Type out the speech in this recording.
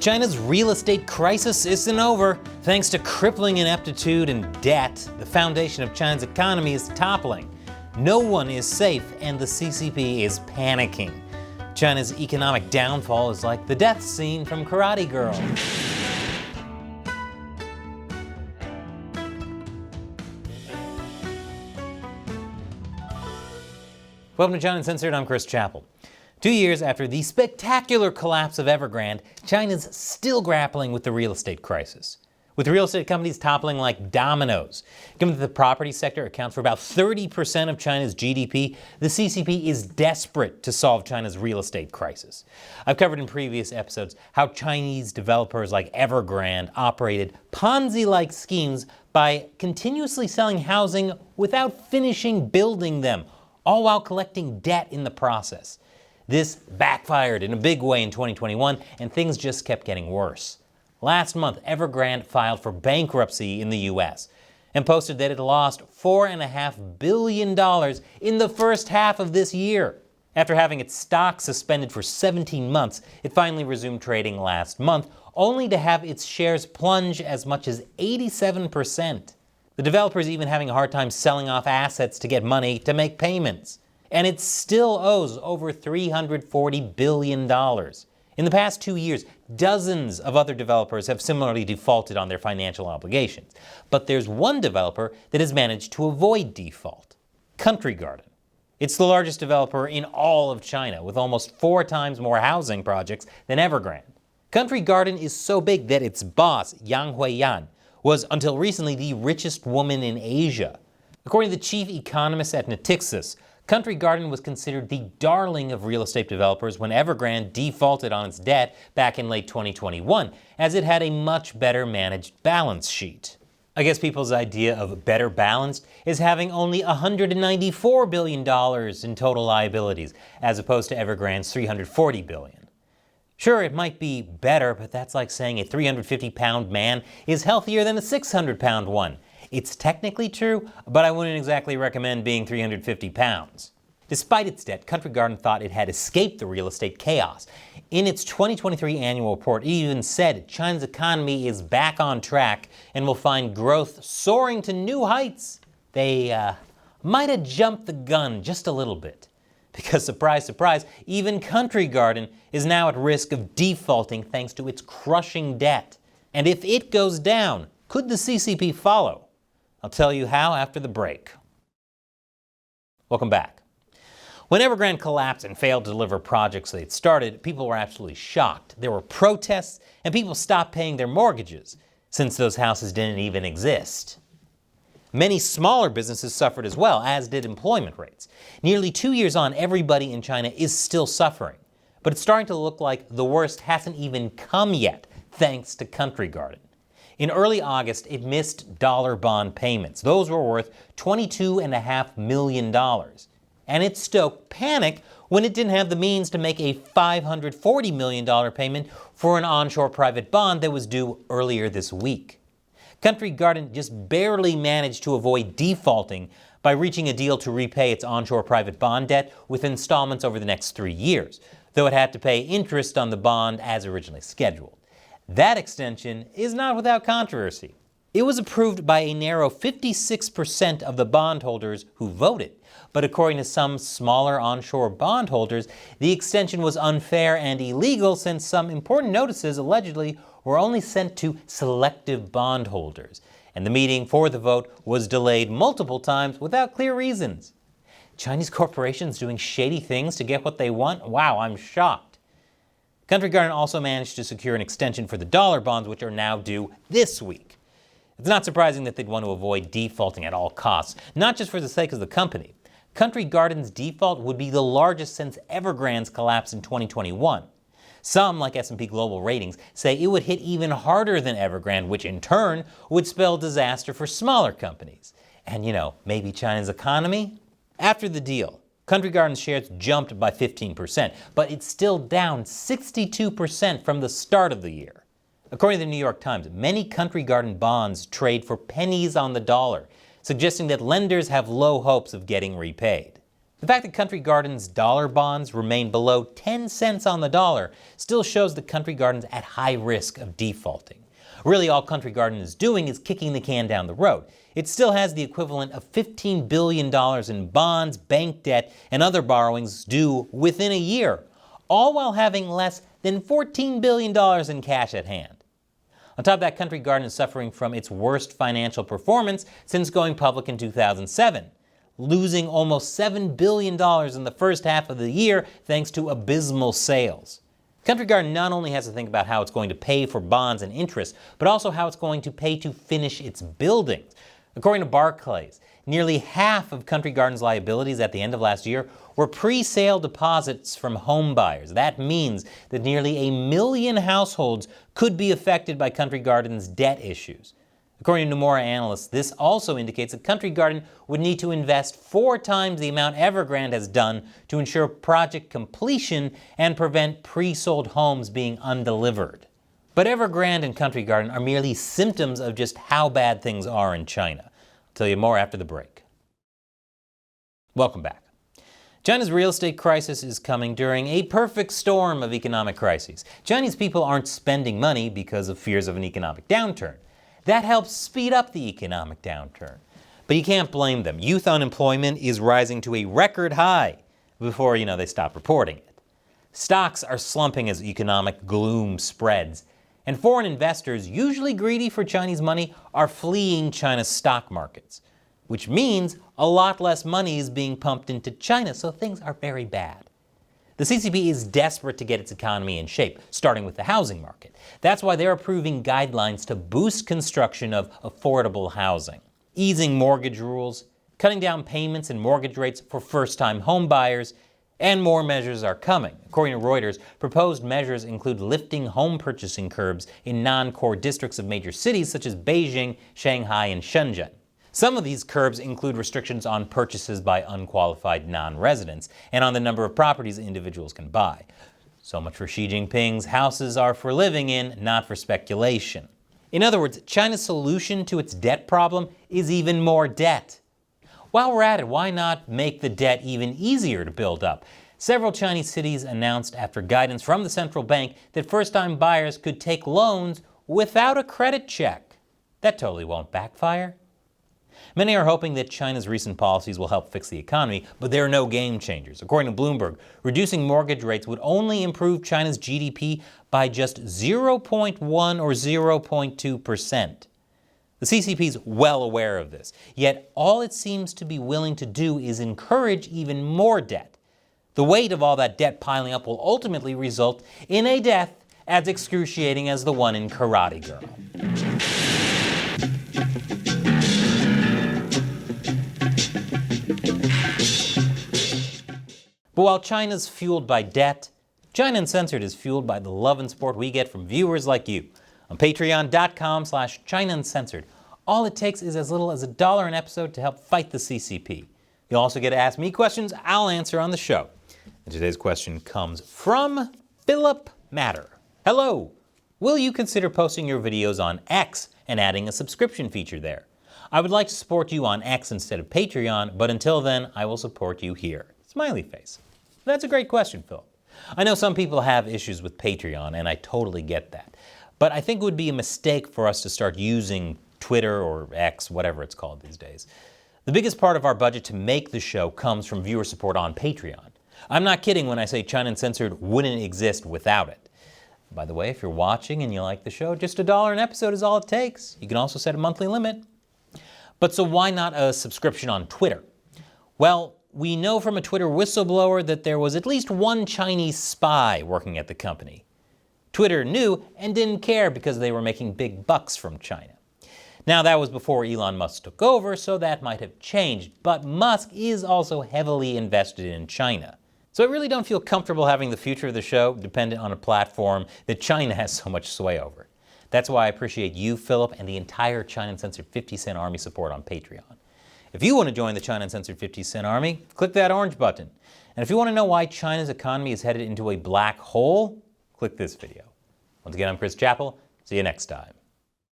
China's real estate crisis isn't over. Thanks to crippling ineptitude and debt, the foundation of China's economy is toppling. No one is safe, and the CCP is panicking. China's economic downfall is like the death scene from Karate Girl. Welcome to China Uncensored, I'm Chris Chappell. 2 years after the spectacular collapse of Evergrande, China's still grappling with the real estate crisis, with real estate companies toppling like dominoes. Given that the property sector accounts for about 30% of China's GDP, the CCP is desperate to solve China's real estate crisis. I've covered in previous episodes how Chinese developers like Evergrande operated Ponzi-like schemes by continuously selling housing without finishing building them, all while collecting debt in the process. This backfired in a big way in 2021, and things just kept getting worse. Last month, Evergrande filed for bankruptcy in the US and posted that it lost $4.5 billion in the first half of this year. After having its stock suspended for 17 months, it finally resumed trading last month, only to have its shares plunge as much as 87%. The developer is even having a hard time selling off assets to get money to make payments. And it still owes over $340 billion. In the past 2 years, dozens of other developers have similarly defaulted on their financial obligations. But there's one developer that has managed to avoid default: Country Garden. It's the largest developer in all of China, with almost 4 times more housing projects than Evergrande. Country Garden is so big that its boss, Yang Huiyan, was until recently the richest woman in Asia. According to the chief economist at Natixis, Country Garden was considered the darling of real estate developers when Evergrande defaulted on its debt back in late 2021, as it had a much better managed balance sheet. I guess people's idea of better balanced is having only $194 billion in total liabilities, as opposed to Evergrande's $340 billion. Sure, it might be better, but that's like saying a 350-pound man is healthier than a 600-pound one. It's technically true, but I wouldn't exactly recommend being 350 pounds. Despite its debt, Country Garden thought it had escaped the real estate chaos. In its 2023 annual report, it even said China's economy is back on track and will find growth soaring to new heights. They might have jumped the gun just a little bit. Because surprise, surprise, even Country Garden is now at risk of defaulting thanks to its crushing debt. And if it goes down, could the CCP follow? I'll tell you how after the break. Welcome back. When Evergrande collapsed and failed to deliver projects they'd started, people were absolutely shocked. There were protests, and people stopped paying their mortgages, since those houses didn't even exist. Many smaller businesses suffered as well, as did employment rates. Nearly 2 years on, everybody in China is still suffering. But it's starting to look like the worst hasn't even come yet, thanks to Country Garden. In early August, it missed dollar bond payments. Those were worth $22.5 million. And it stoked panic when it didn't have the means to make a $540 million payment for an onshore private bond that was due earlier this week. Country Garden just barely managed to avoid defaulting by reaching a deal to repay its onshore private bond debt with installments over the next 3 years, though it had to pay interest on the bond as originally scheduled. That extension is not without controversy. It was approved by a narrow 56% of the bondholders who voted, but according to some smaller onshore bondholders, the extension was unfair and illegal since some important notices allegedly were only sent to selective bondholders, and the meeting for the vote was delayed multiple times without clear reasons. Chinese corporations doing shady things to get what they want? Wow, I'm shocked. Country Garden also managed to secure an extension for the dollar bonds, which are now due this week. It's not surprising that they'd want to avoid defaulting at all costs, not just for the sake of the company. Country Garden's default would be the largest since Evergrande's collapse in 2021. Some, like S&P Global Ratings, say it would hit even harder than Evergrande, which in turn would spell disaster for smaller companies. And maybe China's economy? After the deal, Country Garden's shares jumped by 15%, but it's still down 62% from the start of the year. According to the New York Times, many Country Garden bonds trade for pennies on the dollar, suggesting that lenders have low hopes of getting repaid. The fact that Country Garden's dollar bonds remain below 10 cents on the dollar still shows that Country Garden's at high risk of defaulting. Really, all Country Garden is doing is kicking the can down the road. It still has the equivalent of $15 billion in bonds, bank debt, and other borrowings due within a year, all while having less than $14 billion in cash at hand. On top of that, Country Garden is suffering from its worst financial performance since going public in 2007, losing almost $7 billion in the first half of the year thanks to abysmal sales. Country Garden not only has to think about how it's going to pay for bonds and interest, but also how it's going to pay to finish its buildings. According to Barclays, nearly half of Country Garden's liabilities at the end of last year were pre-sale deposits from home buyers. That means that nearly 1 million households could be affected by Country Garden's debt issues. According to Nomura analysts, this also indicates that Country Garden would need to invest 4 times the amount Evergrande has done to ensure project completion and prevent pre-sold homes being undelivered. But Evergrande and Country Garden are merely symptoms of just how bad things are in China. I'll tell you more after the break. Welcome back. China's real estate crisis is coming during a perfect storm of economic crises. Chinese people aren't spending money because of fears of an economic downturn. That helps speed up the economic downturn. But you can't blame them. Youth unemployment is rising to a record high before, they stop reporting it. Stocks are slumping as economic gloom spreads. And foreign investors, usually greedy for Chinese money, are fleeing China's stock markets, which means a lot less money is being pumped into China, so things are very bad. The CCP is desperate to get its economy in shape, starting with the housing market. That's why they're approving guidelines to boost construction of affordable housing, easing mortgage rules, cutting down payments and mortgage rates for first-time home buyers, and more measures are coming. According to Reuters, proposed measures include lifting home purchasing curbs in non-core districts of major cities such as Beijing, Shanghai, and Shenzhen. Some of these curbs include restrictions on purchases by unqualified non-residents and on the number of properties individuals can buy. So much for Xi Jinping's houses are for living in, not for speculation. In other words, China's solution to its debt problem is even more debt. While we're at it, why not make the debt even easier to build up? Several Chinese cities announced after guidance from the central bank that first-time buyers could take loans without a credit check. That totally won't backfire. Many are hoping that China's recent policies will help fix the economy, but they're no game changers. According to Bloomberg, reducing mortgage rates would only improve China's GDP by just 0.1 or 0.2%. The CCP is well aware of this, yet all it seems to be willing to do is encourage even more debt. The weight of all that debt piling up will ultimately result in a death as excruciating as the one in Karate Girl. But while China's fueled by debt, China Uncensored is fueled by the love and support we get from viewers like you. On patreon.com/China Uncensored, all it takes is as little as $1 an episode to help fight the CCP. You'll also get to ask me questions I'll answer on the show. And today's question comes from Philip Matter. Hello! Will you consider posting your videos on X and adding a subscription feature there? I would like to support you on X instead of Patreon, but until then, I will support you here. Smiley face. That's a great question, Philip. I know some people have issues with Patreon, and I totally get that. But I think it would be a mistake for us to start using Twitter or X, whatever it's called these days. The biggest part of our budget to make the show comes from viewer support on Patreon. I'm not kidding when I say China Uncensored wouldn't exist without it. By the way, if you're watching and you like the show, just $1 an episode is all it takes. You can also set a monthly limit. But so why not a subscription on Twitter? Well, we know from a Twitter whistleblower that there was at least one Chinese spy working at the company. Twitter knew and didn't care because they were making big bucks from China. Now, that was before Elon Musk took over, so that might have changed, but Musk is also heavily invested in China. So I really don't feel comfortable having the future of the show dependent on a platform that China has so much sway over. That's why I appreciate you, Philip, and the entire China Uncensored 50 Cent Army support on Patreon. If you want to join the China Uncensored 50 Cent Army, click that orange button. And if you want to know why China's economy is headed into a black hole, click this video. Once again, I'm Chris Chappell. See you next time.